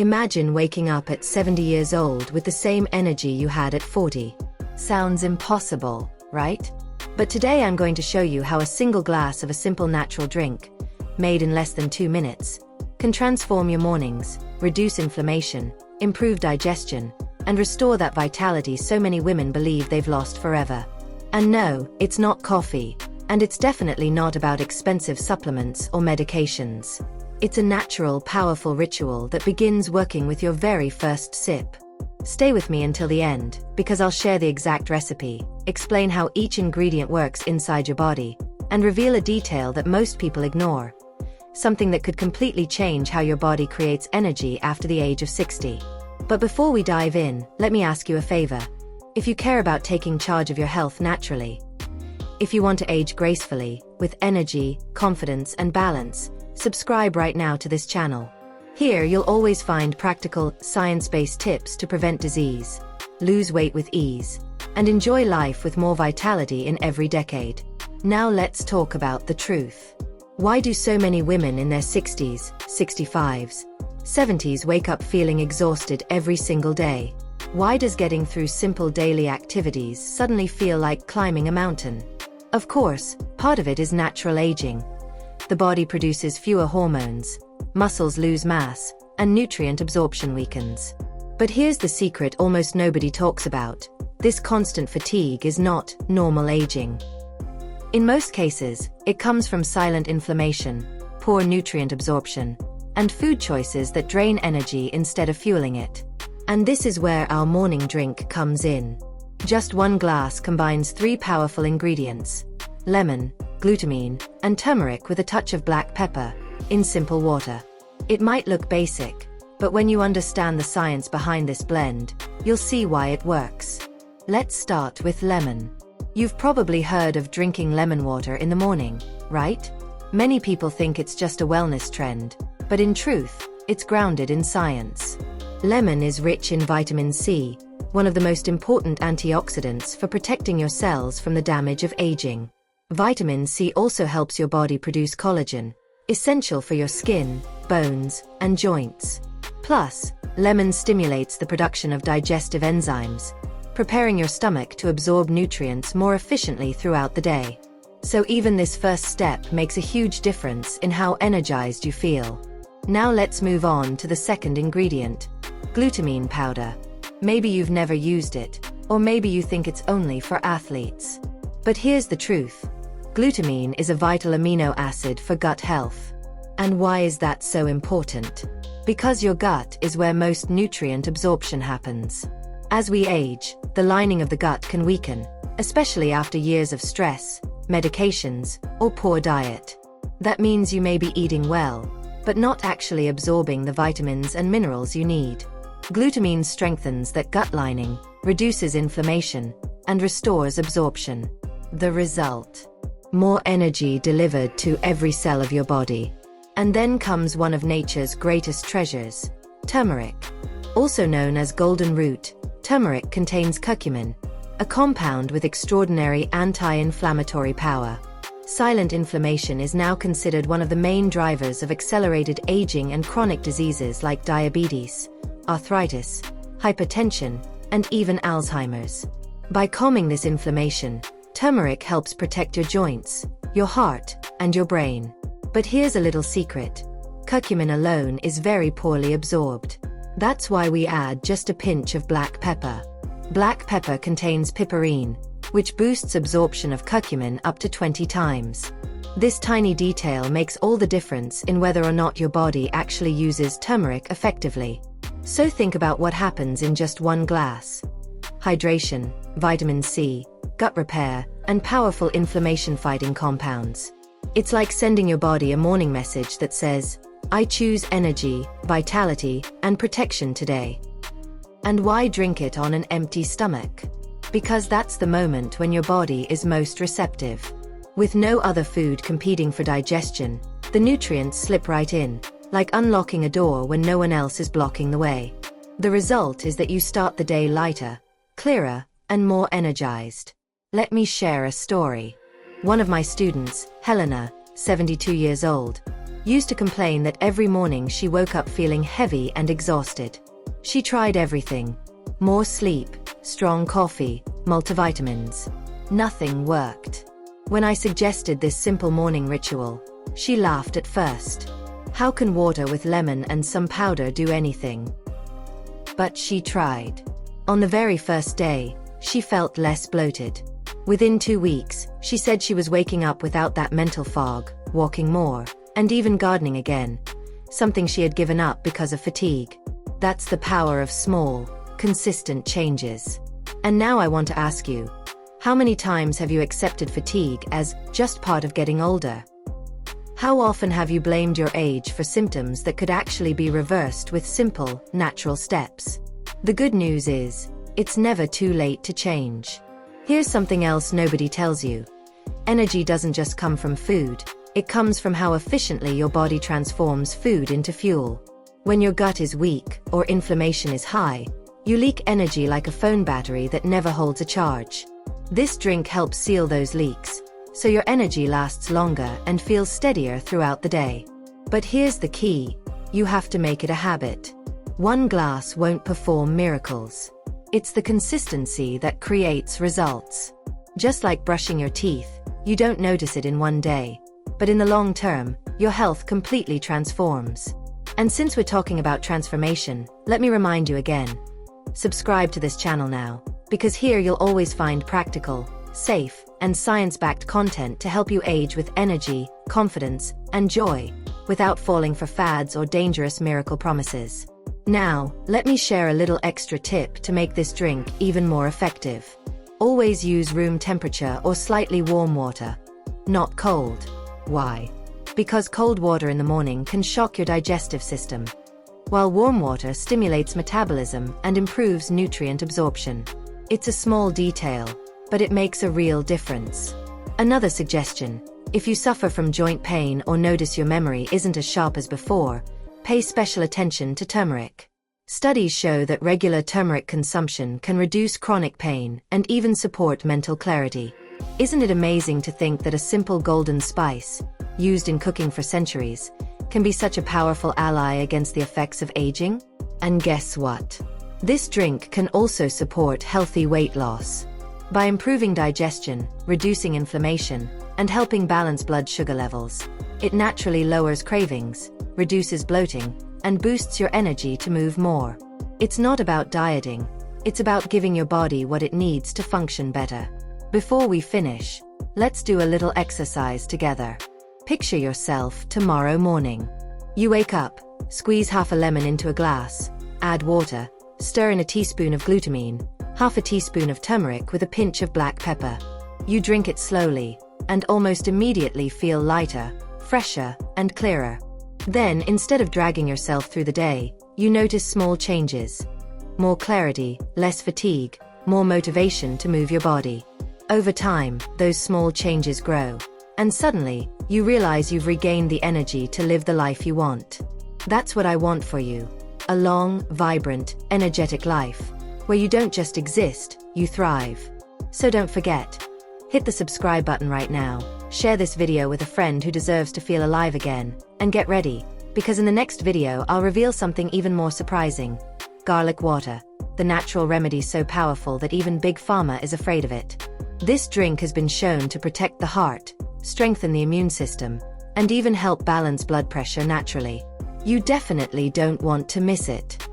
Imagine waking up at 70 years old with the same energy you had at 40. Sounds impossible, right? But today I'm going to show you how a single glass of a simple natural drink, made in less than 2 minutes, can transform your mornings, reduce inflammation, improve digestion, and restore that vitality so many women believe they've lost forever. And no, it's not coffee, and it's definitely not about expensive supplements or medications. It's a natural, powerful ritual that begins working with your very first sip. Stay with me until the end, because I'll share the exact recipe, explain how each ingredient works inside your body, and reveal a detail that most people ignore. Something that could completely change how your body creates energy after the age of 60. But before we dive in, let me ask you a favor. If you care about taking charge of your health naturally, if you want to age gracefully, with energy, confidence, and balance, subscribe right now to this channel. Here you'll always find practical, science-based tips to prevent disease, lose weight with ease, and enjoy life with more vitality in every decade. Now let's talk about the truth. Why do so many women in their 60s, 65s, 70s wake up feeling exhausted every single day? Why does getting through simple daily activities suddenly feel like climbing a mountain? Of course, part of it is natural aging. The body produces fewer hormones, muscles lose mass, and nutrient absorption weakens. But here's the secret almost nobody talks about. This constant fatigue is not normal aging. In most cases, it comes from silent inflammation, poor nutrient absorption, and food choices that drain energy instead of fueling it. And this is where our morning drink comes in. Just one glass combines 3 powerful ingredients: lemon, glutamine, and turmeric with a touch of black pepper, in simple water. It might look basic, but when you understand the science behind this blend, you'll see why it works. Let's start with lemon. You've probably heard of drinking lemon water in the morning, right? Many people think it's just a wellness trend, but in truth, it's grounded in science. Lemon is rich in vitamin C, one of the most important antioxidants for protecting your cells from the damage of aging. Vitamin C also helps your body produce collagen, essential for your skin, bones, and joints. Plus, lemon stimulates the production of digestive enzymes, preparing your stomach to absorb nutrients more efficiently throughout the day. So even this first step makes a huge difference in how energized you feel. Now let's move on to the second ingredient, glutamine powder. Maybe you've never used it, or maybe you think it's only for athletes. But here's the truth. Glutamine is a vital amino acid for gut health. And why is that so important? Because your gut is where most nutrient absorption happens. As we age, the lining of the gut can weaken, especially after years of stress, medications, or poor diet. That means you may be eating well, but not actually absorbing the vitamins and minerals you need. Glutamine strengthens that gut lining, reduces inflammation, and restores absorption. The result: more energy delivered to every cell of your body. And then comes one of nature's greatest treasures, turmeric. Also known as golden root, turmeric contains curcumin, a compound with extraordinary anti-inflammatory power. Silent inflammation is now considered one of the main drivers of accelerated aging and chronic diseases like diabetes, arthritis, hypertension, and even Alzheimer's. By calming this inflammation, turmeric helps protect your joints, your heart, and your brain. But here's a little secret. Curcumin alone is very poorly absorbed. That's why we add just a pinch of black pepper. Black pepper contains piperine, which boosts absorption of curcumin up to 20 times. This tiny detail makes all the difference in whether or not your body actually uses turmeric effectively. So think about what happens in just one glass. Hydration, vitamin C, gut repair, and powerful inflammation-fighting compounds. It's like sending your body a morning message that says, "I choose energy, vitality, and protection today." And why drink it on an empty stomach? Because that's the moment when your body is most receptive. With no other food competing for digestion, the nutrients slip right in, like unlocking a door when no one else is blocking the way. The result is that you start the day lighter, clearer, and more energized. Let me share a story. One of my students, Helena, 72 years old, used to complain that every morning she woke up feeling heavy and exhausted. She tried everything. More sleep, strong coffee, multivitamins. Nothing worked. When I suggested this simple morning ritual, she laughed at first. How can water with lemon and some powder do anything? But she tried. On the very first day, she felt less bloated. Within 2 weeks, she said she was waking up without that mental fog, walking more, and even gardening again, something she had given up because of fatigue. That's the power of small, consistent changes. And now I want to ask you, how many times have you accepted fatigue as just part of getting older? How often have you blamed your age for symptoms that could actually be reversed with simple, natural steps? The good news is, it's never too late to change. Here's something else nobody tells you. Energy doesn't just come from food, it comes from how efficiently your body transforms food into fuel. When your gut is weak or inflammation is high, you leak energy like a phone battery that never holds a charge. This drink helps seal those leaks, so your energy lasts longer and feels steadier throughout the day. But here's the key, you have to make it a habit. One glass won't perform miracles. It's the consistency that creates results. Just like brushing your teeth, you don't notice it in one day, but in the long term, your health completely transforms. And since we're talking about transformation, let me remind you again. Subscribe to this channel now, because here you'll always find practical, safe, and science-backed content to help you age with energy, confidence, and joy, without falling for fads or dangerous miracle promises. Now, let me share a little extra tip to make this drink even more effective. Always use room temperature or slightly warm water. Not cold. Why? Because cold water in the morning can shock your digestive system, while warm water stimulates metabolism and improves nutrient absorption. It's a small detail, but it makes a real difference. Another suggestion, if you suffer from joint pain or notice your memory isn't as sharp as before, pay special attention to turmeric. Studies show that regular turmeric consumption can reduce chronic pain and even support mental clarity. Isn't it amazing to think that a simple golden spice, used in cooking for centuries, can be such a powerful ally against the effects of aging? And guess what? This drink can also support healthy weight loss. By improving digestion, reducing inflammation, and helping balance blood sugar levels, it naturally lowers cravings, reduces bloating, and boosts your energy to move more. It's not about dieting, it's about giving your body what it needs to function better. Before we finish, let's do a little exercise together. Picture yourself tomorrow morning. You wake up, squeeze half a lemon into a glass, add water, stir in a teaspoon of glutamine, half a teaspoon of turmeric with a pinch of black pepper. You drink it slowly, and almost immediately feel lighter, fresher, and clearer. Then, instead of dragging yourself through the day, you notice small changes. More clarity, less fatigue, more motivation to move your body. Over time, those small changes grow, and suddenly, you realize you've regained the energy to live the life you want. That's what I want for you. A long, vibrant, energetic life, where you don't just exist, you thrive. So don't forget. Hit the subscribe button right now, share this video with a friend who deserves to feel alive again, and get ready, because in the next video I'll reveal something even more surprising. Garlic water, the natural remedy so powerful that even Big Pharma is afraid of it. This drink has been shown to protect the heart, strengthen the immune system, and even help balance blood pressure naturally. You definitely don't want to miss it.